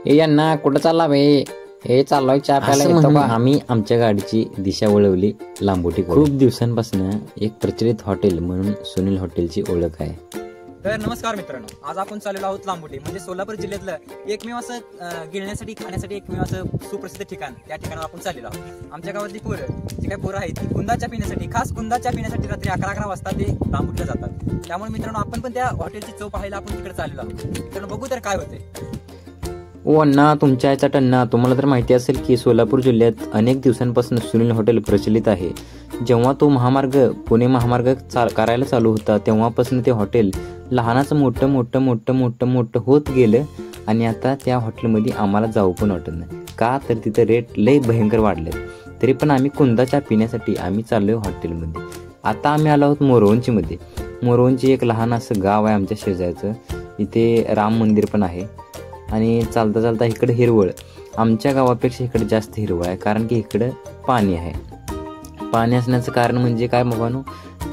ए यांना कुठं चालला बे? हे चाललोय चहा प्यायला येतो का? आम्ही आमच्या गाडीची दिशा वळवली लांबोटी. खूप दिवसांपासून एक प्रचलित हॉटेल म्हणून सुनील हॉटेलची ओळख आहे. तर नमस्कार मित्रांनो, आज आपण चाललेलो आहोत लांबोटी, म्हणजे सोलापूर जिल्ह्यातलं एकमेव असं गिळण्यासाठी खाण्यासाठी एकमेव असं सुप्रसिद्ध ठिकाण. त्या ठिकाणावर आपण चाललेलो आहोत. आमच्या गावातली पोरं जी काही पोरं आहेत ती कुंदाच्या पिण्यासाठी, खास कुंदाच्या पिण्यासाठी रात्री 11-11 वाजता ते लांबोटीला जातात. त्यामुळे मित्रांनो आपण पण त्या हॉटेलची चव पाहायला आपण तिकडे चाललेलो आहोत. मित्रांनो बघू तर काय होते. ओ अण्णा, तुमच्या याचा टन्ना. तुम्हाला तर माहिती असेल की सोलापूर जिल्ह्यात अनेक दिवसांपासून सुनील हॉटेल प्रचलित आहे. जेव्हा तो महामार्ग पुणे महामार्ग करायला चालू होता तेव्हापासून ते हॉटेल लहानाचं मोठं मोठं मोठं मोठं मोठं होत गेलं आणि आता त्या हॉटेलमध्ये आम्हाला जाऊ पण वाटत नाही. का तर तिथं रेट लय भयंकर वाढले. तरी पण आम्ही कुंदाच्या पिण्यासाठी आम्ही चाललोय हॉटेलमध्ये. आता आम्ही आलो आहोत मोरवंचीमध्ये. मोरवंची एक लहान असं गाव आहे आमच्या शेजारचं. इथे राम मंदिर पण आहे आणि चालता चालता इकडे हिरवळ. आमच्या गावापेक्षा इकडे जास्त हिरवळ आहे कारण की इकडं पाणी आहे. पाणी असण्याचं कारण म्हणजे काय बाबांनो,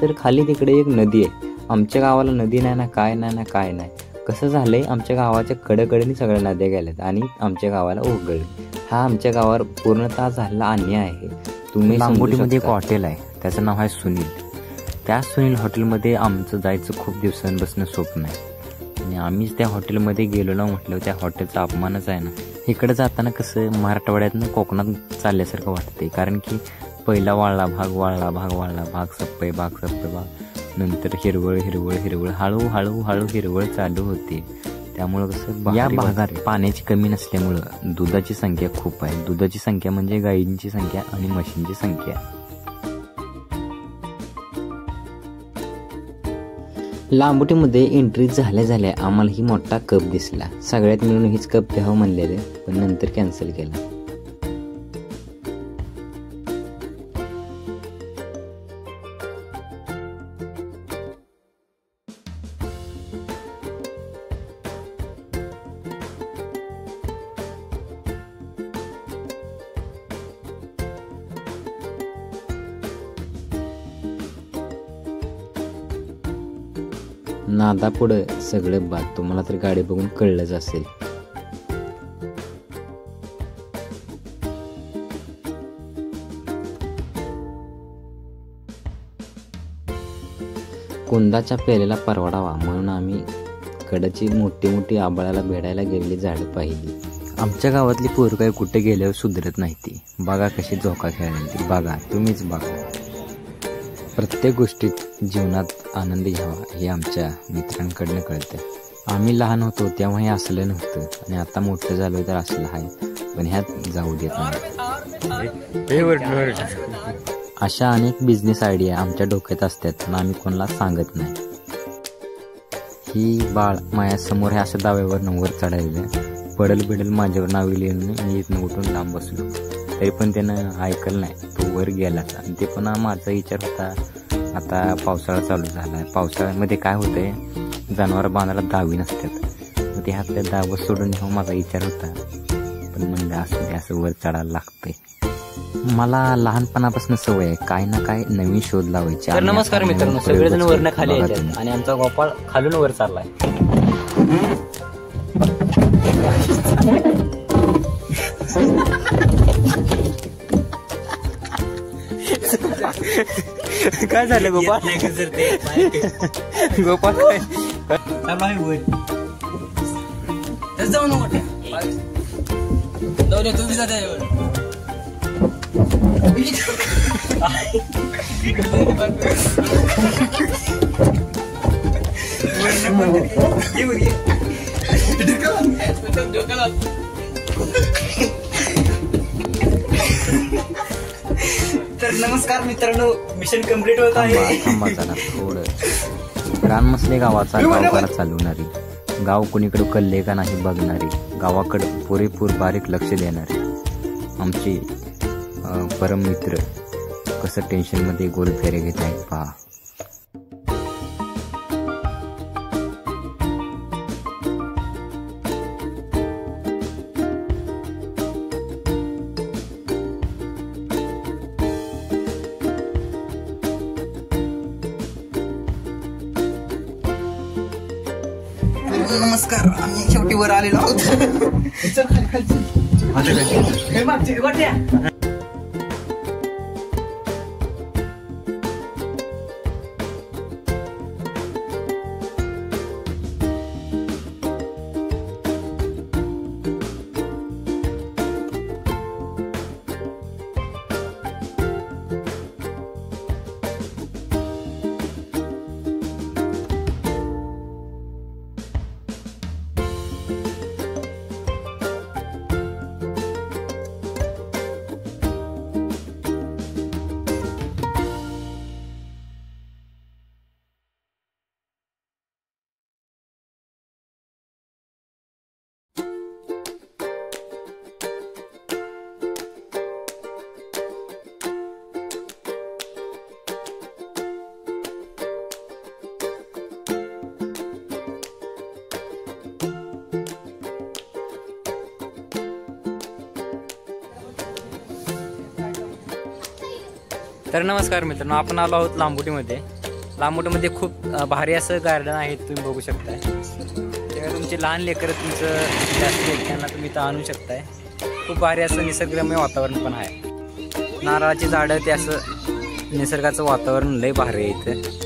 तर खाली तिकडे एक नदी आहे. आमच्या गावाला नदी नाही ना, काय नाही ना, काय नाही. कसं झालंय, आमच्या गावाच्या कडेकडेने सगळ्या नद्या गेल्यात आणि आमच्या गावाला उघडले. हा आमच्या गावावर पूर्णतः झालेला अन्याय आहे. तुम्ही लांबोटीमध्ये एक हॉटेल आहे, त्याचं नाव आहे सुनील. त्या सुनील हॉटेलमध्ये आमचं जायचं खूप दिवसांपासून स्वप्न आहे आणि आम्हीच त्या हॉटेलमध्ये गेलो ना, म्हटलं त्या हॉटेलचा अपमानच आहे ना. इकडे जाताना कसं मराठवाड्यातनं कोकणात चालल्यासारखं वाटते, कारण की पहिला वाळला भाग वाळला भाग वाळला भाग सप्पय भाग सप्पय भाग, नंतर हिरवळ हिरवळ हिरवळ, हळूहळू हळू हिरवळ चालू होते. त्यामुळं कसं या भागात पाण्याची कमी नसल्यामुळं दुधाची संख्या खूप आहे. दुधाची संख्या म्हणजे गायींची संख्या आणि म्हशींची संख्या. लांबोटीमध्ये एंट्री झाल्या आम्हाला ही मोठा कप दिसला. सगळ्यात मिळून हीच कप घ्यावं म्हणलेलं, पण नंतर कॅन्सल केला. नादा पुढं सगळं बाद. तुम्हाला तर गाडी बघून कळलंच असेल. कुंदाच्या पेरेला परवडावा म्हणून आम्ही कडची मोठी मोठी आबाळाला भेडायला गेलेली झाडं पाहिली. आमच्या गावातली पोरं काय कुठे गेल्यावर सुधरत नाही. ती बघा कशी झोका खेळायला. बघा, तुम्हीच बघा. प्रत्येक गोष्टीत जीवनात आनंद घ्यावा हे आमच्या मित्रांकडनं कळतं. आम्ही लहान होतो तेव्हा हे असलं नव्हतं आणि आता मोठं झालो तर असलं आहे, पण ह्यात जाऊ देत नाही. अशा अनेक बिझनेस आयडिया आमच्या डोक्यात असतात, पण आम्ही कोणाला सांगत नाही. ही बाळ माझ्यासमोर ह्या असं दाव्यावर वर चढायला पडल बिडल माझ्यावर नावी लिहून मी इथनं उठून लांब बसलो. तरी पण त्यानं ऐकलं नाही. तो वर गेलाच. आणि ते पण माझा विचार होता, आता पावसाळा चालू झाला आहे, पावसाळ्यामध्ये काय होतंय, जनावर बांधायला दावी नसतात, मग ते हातल्या दावं सोडून ह्या माझा विचार होता. पण म्हणलं असं वर चढायला लागतंय. मला लहानपणापासून सवय आहे काय ना काय नवीन शोध लावायचे. तर नमस्कार मित्रांनो, सगळेजण वरनं खाली येतात आणि आमचा गोपाळ खालून वर चाललाय. काय झालं गोपाळ? गोपाळ काय जाऊ नको, जाऊ दे, तुम्ही जाता. तर नमस्कार मित्रांनो, मिशन कम्प्लीट होत आहे. थोडं रानमसले गावाचा गावगाडा चालवणारी, गाव कोणीकडे कल्ले का नाही बघणारी, गावाकडे पुरेपूर बारीक लक्ष देणारी आमचे परम मित्र कसं टेन्शनमध्ये गोल फेरे घेत आहेत पहा. नमस्कार, आम्ही शेवटी वर आलेलो आहोत. तर नमस्कार मित्रांनो, आपण आलो आहोत लांबुटीमध्ये. लांबुटीमध्ये खूप भारी असं गार्डन आहे, तुम्ही बघू शकताय. तेव्हा तुमचे लहान लेकरं तुमचं जास्त त्यांना तुम्ही इथं आणू शकताय. खूप भारी असं निसर्गरम्य वातावरण पण आहे. नारळाची झाडं, ते असं निसर्गाचं वातावरण लय भारी आहे इथं.